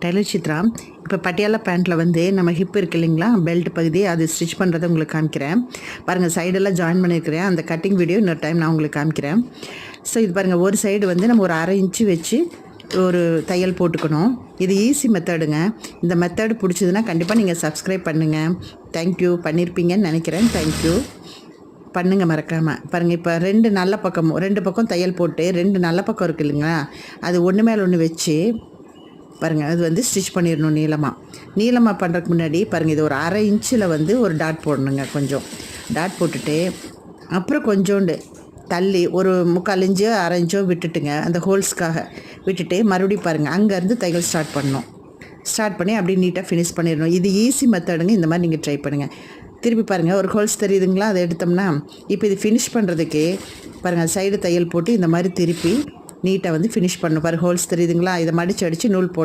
Taylor Chitra. இப்போ பட்டியாலா பேண்ட்டில் வந்து நம்ம ஹிப் இருக்கு இல்லைங்களா, பெல்ட் பகுதி அது ஸ்டிச் பண்ணுறதை உங்களுக்கு காமிக்கிறேன் பாருங்கள். சைடெல்லாம் ஜாயின் பண்ணியிருக்கிறேன். அந்த கட்டிங் வீடியோ இன்னொரு டைம் நான் உங்களுக்கு காமிக்கிறேன். ஸோ இது பாருங்கள், ஒரு சைடு வந்து நம்ம ஒரு 1/2 இன்ச்சு வச்சு ஒரு தையல் போட்டுக்கணும். இது ஈஸி மெத்தடுங்க. இந்த மெத்தடு பிடிச்சதுன்னா கண்டிப்பாக நீங்கள் சப்ஸ்கிரைப் பண்ணுங்கள். தேங்க்யூ. பண்ணியிருப்பீங்கன்னு நினைக்கிறேன். தேங்க்யூ. பண்ணுங்கள் மறக்காமல். பாருங்கள், இப்போ ரெண்டு பக்கம் தையல் போட்டு 2 நல்ல பக்கம் இருக்குது இல்லைங்களா, அது ஒன்று மேலே ஒன்று வச்சு பாருங்கள், அது வந்து ஸ்டிச் பண்ணிடணும் நீளமாக பண்ணுறதுக்கு முன்னாடி பாருங்கள், இது ஒரு 1/2 இன்ச்சில் வந்து ஒரு டாட் போடணுங்க. கொஞ்சம் டாட் போட்டுட்டு அப்புறம் கொஞ்சோண்டு தள்ளி ஒரு 3/4 இன்ச்சோ 1/2 இன்ச்சோ விட்டுட்டுங்க, அந்த ஹோல்ஸ்க்காக விட்டுட்டு மறுபடியும் பாருங்கள், அங்கேருந்து தையல் ஸ்டார்ட் பண்ணி அப்படியே நீட்டாக ஃபினிஷ் பண்ணிடணும். இது ஈஸி மெத்தடுங்க. இந்த மாதிரி நீங்கள் ட்ரை பண்ணுங்கள். திருப்பி பாருங்கள், ஒரு ஹோல்ஸ் தெரியுதுங்களா, அதை எடுத்தோம்னா இப்போ இது ஃபினிஷ் பண்ணுறதுக்கு பாருங்கள், சைடு தையல் போட்டு இந்த மாதிரி திருப்பி நீட்டாக வந்து ஃபினிஷ் பண்ணணும். பாருங்கள், ஹோல்ஸ் தெரியுதுங்களா, இதை மடித்து அடித்து நூல் போட்டு